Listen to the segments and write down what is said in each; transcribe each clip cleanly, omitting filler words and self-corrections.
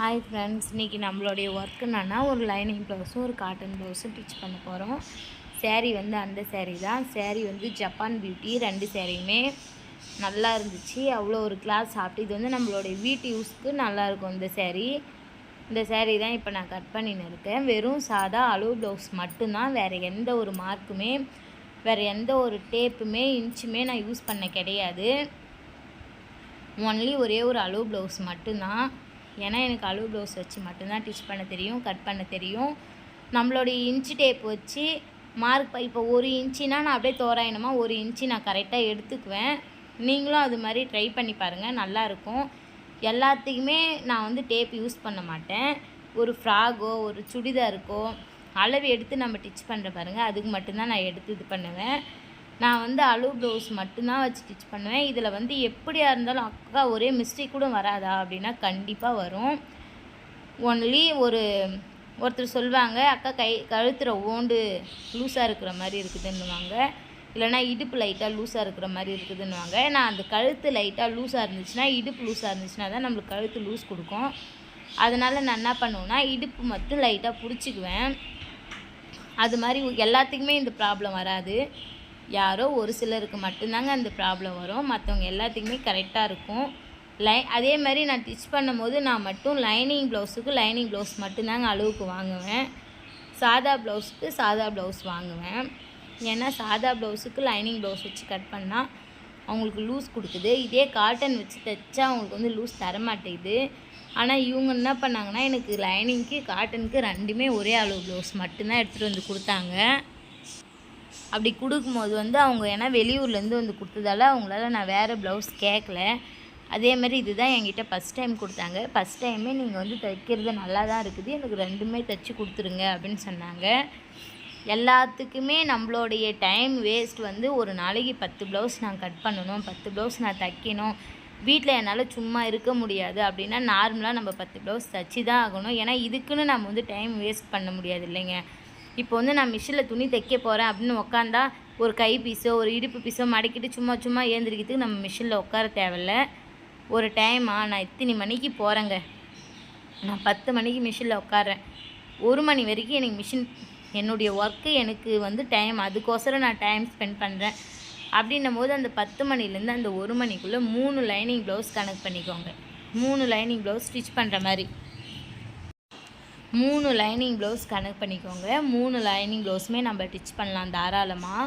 Hi friends, இன்றைக்கி நம்மளுடைய work என்னன்னா ஒரு லைனிங் ப்ளவுஸும் ஒரு காட்டன் ப்ளவுஸும் ஸ்டிச் பண்ண போகிறோம். சேரீ வந்து அந்த சேரீ தான். சேரீ வந்து ஜப்பான் பியூட்டி. 2 சேரீயுமே நல்லா இருந்துச்சு. அவ்வளோ ஒரு கிளாஸ் சாப்பிட்டு இது வந்து நம்மளுடைய வீட்டு யூஸ்க்கு நல்லாயிருக்கும். இந்த சேரீ தான் இப்போ நான் கட் பண்ணின்னு இருக்கேன். வெறும் சாதா அளவு ப்ளவுஸ் மட்டும்தான். வேறு எந்த ஒரு மார்க்குமே, வேறு எந்த ஒரு டேப்புமே இன்ச்சுமே நான் யூஸ் பண்ண கிடையாது. ஒன்லி ஒரே ஒரு அளவு ப்ளவுஸ் மட்டும்தான். ஏன்னா எனக்கு அளவு ப்ளவுஸ் வச்சு மட்டும்தான் ஸ்டிச் பண்ண தெரியும், கட் பண்ண தெரியும். நம்மளுடைய இன்ச்சு டேப் வச்சு மார்க் இப்போ 1 இன்ச்சுனா நான் அப்படியே தோராயமாக 1 இன்ச்சு நான் கரெக்டாக எடுத்துக்குவேன். நீங்களும் அது மாதிரி ட்ரை பண்ணி பாருங்கள், நல்லாயிருக்கும். எல்லாத்துக்குமே நான் வந்து டேப் யூஸ் பண்ண மாட்டேன். ஒரு ஃப்ராகோ ஒரு சுடிதாருக்கோ அளவு எடுத்து நம்ம ஸ்டிச் பண்ணுற பாருங்கள், அதுக்கு மட்டும்தான் நான் எடுத்து இது பண்ணுவேன். நான் வந்து அளவு ப்ளவுஸ் மட்டும்தான் வச்சு ஸ்டிச் பண்ணுவேன். இதில் வந்து எப்படியா இருந்தாலும் அக்கா ஒரே மிஸ்டேக் கூட வராதா அப்படின்னா கண்டிப்பாக வரும். ஒன்லி ஒருத்தர் சொல்லுவாங்க, அக்கா கழுத்துற ஓண்டு லூஸாக இருக்கிற மாதிரி இருக்குதுன்னுவாங்க, இல்லைனா இடுப்பு லைட்டாக லூஸாக இருக்கிற மாதிரி இருக்குதுன்னுவாங்க. நான் அந்த கழுத்து லைட்டாக லூஸாக இருந்துச்சுன்னா, இடுப்பு லூஸாக இருந்துச்சுன்னா தான் நம்மளுக்கு கழுத்து லூஸ் கொடுக்கும். அதனால் நான் என்ன பண்ணுவேன்னா, இடுப்பு மட்டும் லைட்டாக பிடிச்சிக்குவேன். அது மாதிரி எல்லாத்துக்குமே இந்த ப்ராப்ளம் வராது. யாரோ ஒரு சிலருக்கு மட்டும்தாங்க அந்த ப்ராப்ளம் வரும். மற்றவங்க எல்லாத்துக்குமே கரெக்டாக இருக்கும். அதே மாதிரி நான் ஸ்டிச் பண்ணும்போது நான் மட்டும் லைனிங் ப்ளவுஸ் மட்டும்தாங்க அளவுக்கு வாங்குவேன். சாதா ப்ளவுஸுக்கு சாதா ப்ளவுஸ் வாங்குவேன். ஏன்னா சாதா ப்ளவுஸுக்கு லைனிங் ப்ளவுஸ் வச்சு கட் பண்ணால் அவங்களுக்கு லூஸ் கொடுக்குது. இதே காட்டன் வச்சு தைச்சா அவங்களுக்கு வந்து லூஸ் தரமாட்டேங்குது. ஆனால் இவங்க என்ன பண்ணாங்கன்னா, எனக்கு லைனிங்க்கு காட்டனுக்கு ரெண்டுமே ஒரே அளவு ப்ளவுஸ் மட்டும்தான் எடுத்துகிட்டு வந்து கொடுத்தாங்க. அப்படி கொடுக்கும்போது வந்து அவங்க ஏன்னா வெளியூர்லேருந்து வந்து கொடுத்ததால அவங்களால நான் வேறு ப்ளவுஸ் கேட்கல. அதேமாதிரி இதுதான் என்கிட்ட ஃபஸ்ட் டைம் கொடுத்தாங்க. ஃபஸ்ட் டைமே நீங்கள் வந்து தைக்கிறது நல்லா தான் இருக்குது, எனக்கு ரெண்டுமே தைச்சி கொடுத்துருங்க அப்படின்னு சொன்னாங்க. எல்லாத்துக்குமே நம்மளுடைய டைம் வேஸ்ட் வந்து ஒரு நாளைக்கு 10 ப்ளவுஸ் நான் கட் பண்ணணும், 10 ப்ளவுஸ் நான் தைக்கணும். வீட்டில் என்னால் சும்மா இருக்க முடியாது அப்படின்னா நார்மலாக நம்ம 10 ப்ளவுஸ் தைச்சி தான் ஆகணும். ஏன்னா இதுக்குன்னு நம்ம வந்து டைம் வேஸ்ட் பண்ண முடியாது இல்லைங்க. இப்போ வந்து நான் மிஷினில் துணி தைக்க போகிறேன் அப்படின்னு உட்காந்தா ஒரு கை பீஸோ ஒரு இடுப்பு பீஸோ மடக்கிட்டு சும்மா ஏந்திரிக்கிறதுக்கு நம்ம மிஷினில் உட்கார தேவையில்ல. ஒரு நான் இத்தனை மணிக்கு போகிறேங்க, நான் 10 மணிக்கு மிஷினில் உட்காறேன், 1 மணி வரைக்கும் எனக்கு என்னுடைய ஒர்க்கு எனக்கு வந்து டைம், அதுக்கோசரம் நான் டைம் ஸ்பெண்ட் பண்ணுறேன். அப்படின்னும் போது அந்த 10 மணிலேருந்து அந்த 1 மணிக்குள்ளே 3 லைனிங் ப்ளவுஸ் கணக்கு பண்ணிக்கோங்க. 3 லைனிங் ப்ளவுஸ் ஸ்டிச் பண்ணுற மாதிரி 3 லைனிங் ப்ளவுஸ் கனெக்ட் பண்ணிக்கோங்க. 3 லைனிங் ப்ளவுஸுமே நம்ம ஸ்டிச் பண்ணலாம் தாராளமாக.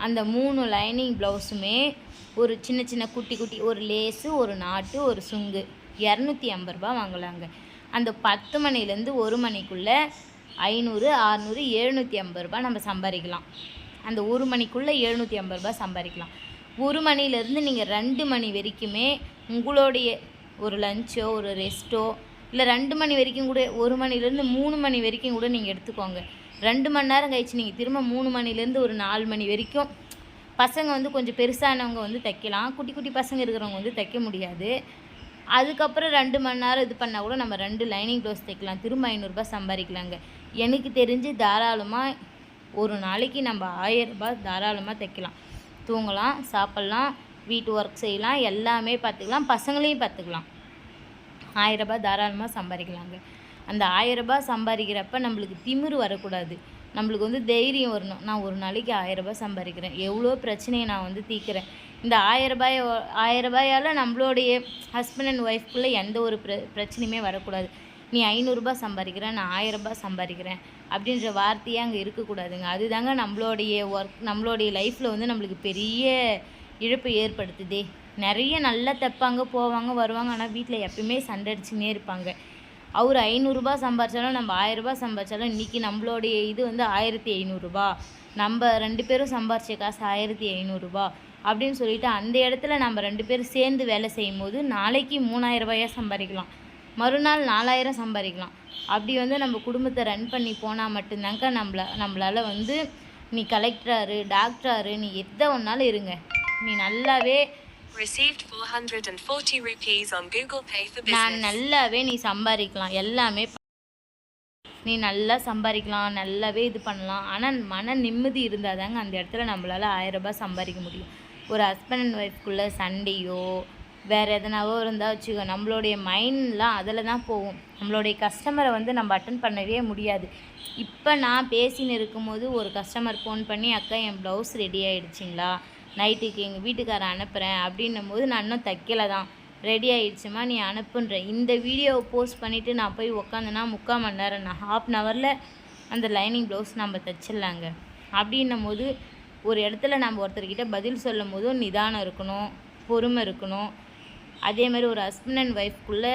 அந்த 3 லைனிங் ப்ளவுஸுமே ஒரு சின்ன குட்டி ஒரு லேஸு, ஒரு நாட்டு, ஒரு சுங்கு 250 ரூபா வாங்கலாங்க. அந்த 10 மணிலேருந்து 1 மணிக்குள்ளே 500, 600, 750 ரூபா நம்ம சம்பாதிக்கலாம். அந்த 1 மணிக்குள்ளே 750 ரூபா சம்பாதிக்கலாம். 1 மணிலேருந்து நீங்கள் 2 மணி வரைக்குமே உங்களுடைய ஒரு லஞ்சோ ஒரு ரெஸ்ட்டோ இல்லை 2 மணி வரைக்கும் கூட, 1 மணிலேருந்து 3 மணி வரைக்கும் கூட நீங்கள் எடுத்துக்கோங்க. 2 மணி நேரம் கழிச்சு நீங்கள் திரும்ப 3 மணிலேருந்து ஒரு 4 மணி வரைக்கும் பசங்க வந்து கொஞ்சம் பெருசானவங்க வந்து தைக்கலாம். குட்டி பசங்க இருக்கிறவங்க வந்து தைக்க முடியாது. அதுக்கப்புறம் 2 மணி நேரம் இது பண்ணால் கூட நம்ம 2 லைனிங் ப்ளவுஸ் தைக்கலாம். திரும்ப 500 ரூபா சம்பாதிக்கலாங்க. எனக்கு தெரிஞ்சு தாராளமாக ஒரு நாளைக்கு நம்ம 1000 ரூபா தாராளமாக தைக்கலாம். தூங்கலாம், சாப்பிட்லாம், வீட்டு ஒர்க் செய்யலாம், எல்லாமே பார்த்துக்கலாம், பசங்களையும் பார்த்துக்கலாம். 1000 ரூபா தாராளமாக சம்பாதிக்கலாங்க. அந்த 1000 ரூபா சம்பாதிக்கிறப்ப நம்மளுக்கு திமிரு வரக்கூடாது. நம்மளுக்கு வந்து தைரியம் வரணும். நான் ஒரு நாளைக்கு 1000 ரூபா சம்பாதிக்கிறேன், எவ்வளோ பிரச்சனையை நான் வந்து தீர்க்குறேன். இந்த 1000 ரூபாயால் நம்மளுடைய ஹஸ்பண்ட் அண்ட் ஒய்ஃப்குள்ளே எந்த ஒரு பிரச்சனையுமே வரக்கூடாது. நீ 500 ரூபா சம்பாதிக்கிற, நான் 1000 ரூபா சம்பாதிக்கிறேன் அப்படின்ற வார்த்தையே அங்கே இருக்கக்கூடாதுங்க. அதுதாங்க நம்மளுடைய ஒர்க், நம்மளுடைய லைஃப்பில் வந்து நம்மளுக்கு பெரிய இழப்பு ஏற்படுத்துதே. நிறைய நல்லா தைப்பாங்க, போவாங்க, வருவாங்க, ஆனால் வீட்டில் எப்பயுமே சண்டை அடிச்சுன்னே இருப்பாங்க. அவர் 500 ரூபா சம்பாரிச்சாலும் நம்ம 1000 ரூபா சம்பாரிச்சாலும் இன்றைக்கி நம்மளுடைய இது வந்து 1500 ரூபா, நம்ம 2 பேரும் சம்பாரித்த காசு 1500 ரூபா அப்படின்னு சொல்லிட்டு அந்த இடத்துல நம்ம 2 பேரும் சேர்ந்து வேலை செய்யும் போது நாளைக்கு 3000 ரூபாயாக சம்பாதிக்கலாம், மறுநாள் 4000 சம்பாதிக்கலாம். அப்படி வந்து நம்ம குடும்பத்தை ரன் பண்ணி போனால் மட்டும்தாங்க நம்மளால் வந்து நீ கலெக்டராரு, டாக்டராரு, நீ எதை ஒன்றாலும் இருங்க, நீ நல்லாவே Received 440 rupees on Google Pay for business. நான் நல்லாவே நீ சம்பாதிக்கலாம், எல்லாமே நீ நல்லா சம்பாதிக்கலாம், நல்லாவே இது பண்ணலாம். ஆனால் மன நிம்மதி இருந்தால் தாங்க அந்த இடத்துல நம்மளால் 1000 ரூபாய் சம்பாதிக்க முடியும். ஒரு ஹஸ்பண்ட் அண்ட் ஒய்ஃப்குள்ளே சண்டையோ வேறு எதனாவோ இருந்தால் வச்சுக்கோ, நம்மளுடைய மைண்ட்லாம் அதில் தான் போகும். நம்மளுடைய கஸ்டமரை வந்து நம்ம அட்டன் பண்ணவே முடியாது. இப்போ நான் பேசின்னு இருக்கும்போது ஒரு கஸ்டமர் ஃபோன் பண்ணி, அக்கா என் ப்ளவுஸ் ரெடி ஆகிடுச்சிங்களா, நைட்டுக்கு எங்கள் வீட்டுக்காரன் அனுப்புகிறேன் அப்படின்னும் போது நான் இன்னும் தைக்கல தான், ரெடி ஆகிடுச்சுமா நீ அனுப்புன்றேன். இந்த வீடியோவை போஸ்ட் பண்ணிவிட்டு நான் போய் உக்காந்தேன்னா 3/4 மணி நேரம், நான் 1/2 ஹவரில் அந்த லைனிங் ப்ளவுஸ் நம்ம தைச்சிடலாங்க. அப்படின்னும் போது ஒரு இடத்துல நம்ம ஒருத்தர்கிட்ட பதில் சொல்லும் போதும் நிதானம் இருக்கணும், பொறுமை இருக்கணும். அதே மாதிரி ஒரு ஹஸ்பண்ட் அண்ட் ஒய்ஃப்குள்ளே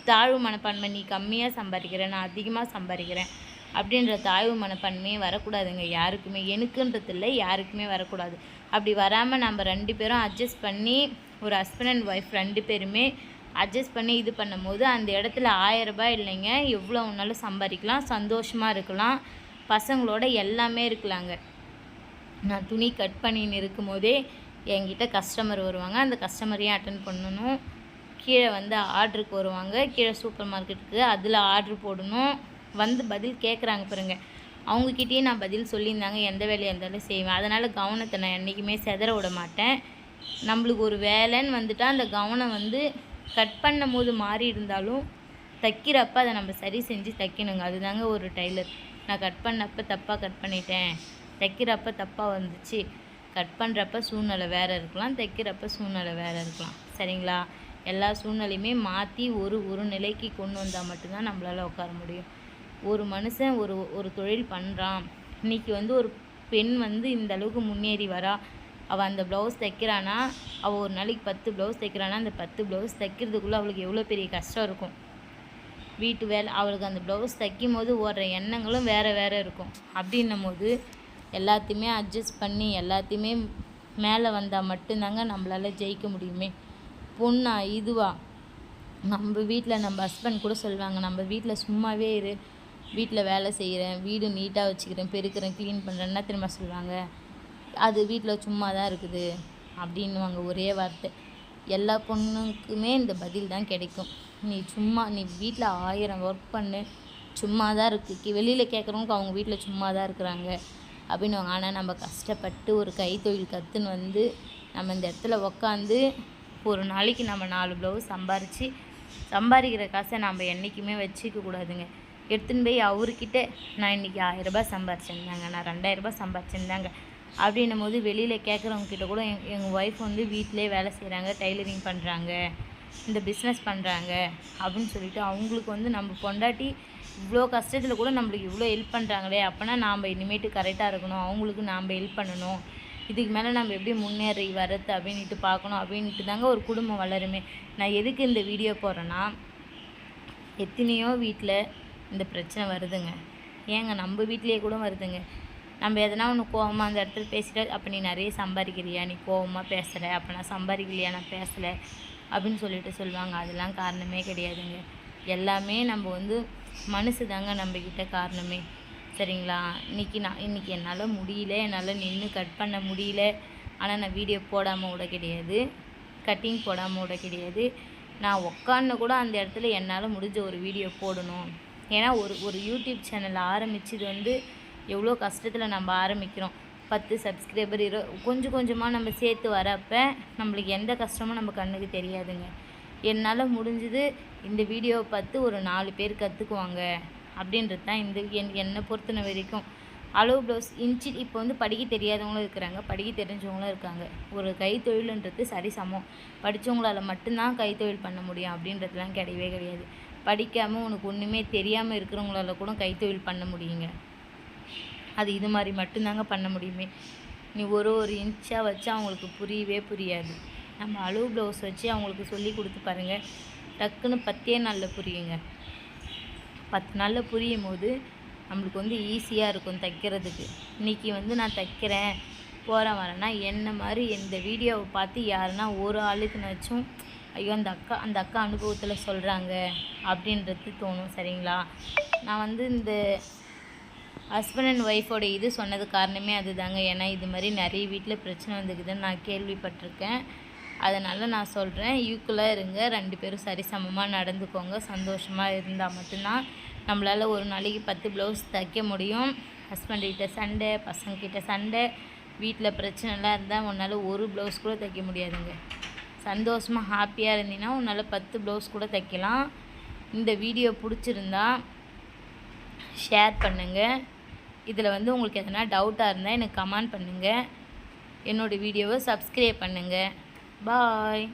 தாழ்வு மனப்பான்மை, நீ கம்மியாக சம்பாதிக்கிற நான் அதிகமாக சம்பாதிக்கிறேன் அப்படின்ற தாழ்வு மனப்பான்மையே வரக்கூடாதுங்க யாருக்குமே. எனக்குன்றது இல்லை, யாருக்குமே வரக்கூடாது. அப்படி வராமல் நம்ம 2 பேரும் அட்ஜஸ்ட் பண்ணி, ஒரு ஹஸ்பண்ட் அண்ட் ஒய்ஃப் 2 பேருமே அட்ஜஸ்ட் பண்ணி இது பண்ணும் போது அந்த இடத்துல 1000 ரூபாய் இல்லைங்க, எவ்வளோ ஒன்றாலும் சம்பாதிக்கலாம், சந்தோஷமாக இருக்கலாம், பசங்களோட எல்லாமே இருக்கலாங்க. நான் துணி கட் பண்ணின்னு இருக்கும் போதே என்கிட்ட கஸ்டமர் வருவாங்க, அந்த கஸ்டமரையும் அட்டன் பண்ணணும். கீழே வந்து ஆர்டருக்கு வருவாங்க, கீழே சூப்பர் மார்க்கெட்டுக்கு, அதில் ஆர்ட்ரு போடணும். வந்து பதில் கேட்குறாங்க பாருங்க, அவங்கக்கிட்டேயே நான் பதில் சொல்லியிருந்தாங்க, எந்த வேலையாக இருந்தாலும் செய்வேன். அதனால் கவனத்தை நான் என்றைக்குமே செதற விட மாட்டேன். நம்மளுக்கு ஒரு வேலைன்னு வந்துட்டால் அந்த கவனம் வந்து கட் பண்ணும் போது மாறி இருந்தாலும் தைக்கிறப்ப அதை நம்ம சரி செஞ்சு தைக்கணுங்க. அதுதாங்க ஒரு டைலர். நான் கட் பண்ணப்போ தப்பாக கட் பண்ணிட்டேன், தைக்கிறப்ப தப்பாக வந்துச்சு. கட் பண்ணுறப்ப சூழ்நிலை வேறு இருக்கலாம், தைக்கிறப்ப சூழ்நிலை வேறு இருக்கலாம், சரிங்களா? எல்லா சூழ்நிலையுமே மாற்றி ஒரு நிலைக்கு கொண்டு வந்தால் மட்டும்தான் நம்மளால் உட்கார முடியும். ஒரு மனுஷன் ஒரு தொழில் பண்ணுறான், இன்றைக்கி வந்து ஒரு பெண் வந்து இந்த அளவுக்கு முன்னேறி வரா, அவள் அந்த ப்ளவுஸ் தைக்கிறான்னா, அவள் ஒரு நாளைக்கு 10 ப்ளவுஸ் தைக்கிறான்னா, அந்த 10 ப்ளவுஸ் தைக்கிறதுக்குள்ளே அவளுக்கு எவ்வளோ பெரிய கஷ்டம் இருக்கும். வீட்டு வேலை, அவளுக்கு அந்த ப்ளவுஸ் தைக்கும் போது ஓடுற எண்ணங்களும் வேறு இருக்கும். அப்படின்னும் போது எல்லாத்தையுமே அட்ஜஸ்ட் பண்ணி எல்லாத்தையுமே மேலே வந்தால் மட்டும்தாங்க நம்மளால் ஜெயிக்க முடியுமே. பொண்ணா இதுவா, நம்ம வீட்டில் நம்ம ஹஸ்பண்ட் கூட சொல்லுவாங்க, நம்ம வீட்டில் சும்மாவே இரு, வீட்டில் வேலை செய்கிறேன், வீடு நீட்டாக வச்சுக்கிறேன், பெருக்கிறேன், க்ளீன் பண்ணுறேன், என்ன திரும்ப சொல்லுவாங்க, அது வீட்டில் சும்மா தான் இருக்குது அப்படின்னுவாங்க ஒரே வார்த்தை. எல்லா பொண்ணுக்குமே இந்த பதில் தான் கிடைக்கும். நீ வீட்டில் 1000 ஒர்க் பண்ணு, சும்மா தான் இருக்குது, வெளியில் கேட்குறவங்க அவங்க வீட்டில் சும்மா தான் இருக்கிறாங்க அப்படின்னுவாங்க. ஆனால் நம்ம கஷ்டப்பட்டு ஒரு கைத்தொழில் கற்றுன்னு வந்து நம்ம இந்த இடத்துல உக்காந்து ஒரு நாளைக்கு நம்ம 4 ப்ளவுஸ் சம்பாதிக்கிற காசை நம்ம என்றைக்குமே வச்சுக்க கூடாதுங்க. எடுத்துன்னு போய் அவர்கிட்ட நான் இன்றைக்கி 1000 ரூபாய் சம்பாரிச்சிருந்தாங்க, நான் 2000 ரூபாய் சம்பாரிச்சிருந்தாங்க அப்படின்னும் போது வெளியில் கேட்குறவங்கக்கிட்ட கூட எங்கள் ஒய்ஃப் வந்து வீட்டிலே வேலை செய்கிறாங்க, டைலரிங் பண்ணுறாங்க, இந்த பிஸ்னஸ் பண்ணுறாங்க அப்படின்னு சொல்லிட்டு அவங்களுக்கு வந்து நம்ம பொண்டாட்டி இவ்வளோ கஷ்டத்தில் கூட நம்மளுக்கு இவ்வளோ ஹெல்ப் பண்ணுறாங்களே, அப்போனா நாம் இனிமேட்டு கரெக்டாக இருக்கணும், அவங்களுக்கு நாம் ஹெல்ப் பண்ணணும், இதுக்கு மேலே நம்ம எப்படி முன்னேறி வரது அப்படின்ட்டு பார்க்கணும் அப்படின்ட்டு தாங்க ஒரு குடும்பம் வளருமே. நான் எதுக்கு இந்த வீடியோ போடுறேன்னா, எத்தனையோ வீட்டில் இந்த பிரச்சனை வருதுங்க. ஏங்க நம்ம வீட்டிலேயே கூட வருதுங்க. நம்ம எதனா ஒன்று கோவமாக அந்த இடத்துல பேசிட்டா, அப்போ நீ நிறைய சம்பாதிக்கிறியா, நீ கோவமாக பேசுகிற, அப்போ நான் சம்பாதிக்கலையா, நான் பேசலை அப்படின்னு சொல்லிட்டு சொல்லுவாங்க. அதெல்லாம் காரணமே கிடையாதுங்க. எல்லாமே நம்ம வந்து மனசு தாங்க நம்மக்கிட்ட காரணமே, சரிங்களா? இன்றைக்கி என்னால் முடியல, என்னால் நின்று கட் பண்ண முடியல, ஆனால் நான் வீடியோ போடாமல் விட கிடையாது, கட்டிங் போடாமல் விட கிடையாது. நான் உக்காந்து கூட அந்த இடத்துல என்னால் முடிஞ்ச ஒரு வீடியோ போடணும். ஏன்னா ஒரு யூடியூப் சேனல் ஆரம்பிச்சது வந்து எவ்வளோ கஷ்டத்தில் நம்ம ஆரம்பிக்கிறோம். 10 சப்ஸ்கிரைபர் கொஞ்சம் கொஞ்சமாக நம்ம சேர்த்து வரப்போ நம்மளுக்கு எந்த கஷ்டமும் நம்ம கண்ணுக்கு தெரியாதுங்க. என்னால் முடிஞ்சது இந்த வீடியோவை பார்த்து ஒரு 4 பேர் கற்றுக்குவாங்க அப்படின்றது தான் இந்த என்னை பொறுத்தின வரைக்கும். அளவு ப்ளவுஸ் இன்ச்சு இப்போ வந்து படிக்க தெரியாதவங்களும் இருக்கிறாங்க, படிக்க தெரிஞ்சவங்களும் இருக்காங்க. ஒரு கைத்தொழிலுன்றது சரிசமம். படித்தவங்களால் மட்டும்தான் கைத்தொழில் பண்ண முடியும் அப்படின்றதுலாம் கிடையவே கிடையாது. படிக்காமல் உனக்கு ஒன்றுமே தெரியாமல் இருக்கிறவங்களால கூட கைத்தொழில் பண்ண முடியுங்க. அது இது மாதிரி மட்டும்தாங்க பண்ண முடியுமே. நீ ஒரு இன்ச்சாக வச்சு அவங்களுக்கு புரியவே புரியாது. நம்ம அளவு ப்ளவுஸ் வச்சு அவங்களுக்கு சொல்லி கொடுத்து பாருங்கள், டக்குன்னு 10 நாளில் புரியுங்க. 10 நாளில் புரியும் போது நம்மளுக்கு வந்து ஈஸியாக இருக்கும் தைக்கிறதுக்கு. இன்றைக்கி வந்து நான் தைக்கிறேன் போகிறேன் வரேன்னா என்ன மாதிரி இந்த வீடியோவை பார்த்து யாருன்னா ஒரு ஆளுக்குனாச்சும் ஐயோ அந்த அக்கா அனுபவத்தில் சொல்கிறாங்க அப்படின்றது தோணும், சரிங்களா? நான் வந்து இந்த ஹஸ்பண்ட் அண்ட் ஒய்ஃபோட இது சொன்னது காரணமே அது தாங்க. ஏன்னா இது மாதிரி நிறைய வீட்டில் பிரச்சனை வந்துக்குதுன்னு நான் கேள்விப்பட்டிருக்கேன். அதனால் நான் சொல்கிறேன், ஈக்குவலாக இருங்க, 2 பேரும் சரிசமமாக நடந்துக்கோங்க. சந்தோஷமாக இருந்தால் மட்டும்தான் நம்மளால் ஒரு நாளைக்கு 10 ப்ளவுஸ் தைக்க முடியும். ஹஸ்பண்ட்கிட்ட சண்டை, பசங்கக்கிட்ட சண்டை, வீட்டில் பிரச்சனைலாம் இருந்தால் உன்னால் ஒரு ப்ளவுஸ் கூட தைக்க முடியாதுங்க, சந்தோஷமாக ஹாப்பியாக இருந்தீங்கன்னா உன்னால் 10 ப்ளவுஸ் கூட தைக்கலாம். இந்த வீடியோ பிடிச்சிருந்தா ஷேர் பண்ணுங்கள். இதில் வந்து உங்களுக்கு எதனா டவுட்டாக இருந்தால் எனக்கு கமெண்ட் பண்ணுங்கள். என்னோடய வீடியோவை சப்ஸ்கிரைப் பண்ணுங்கள். பாய்.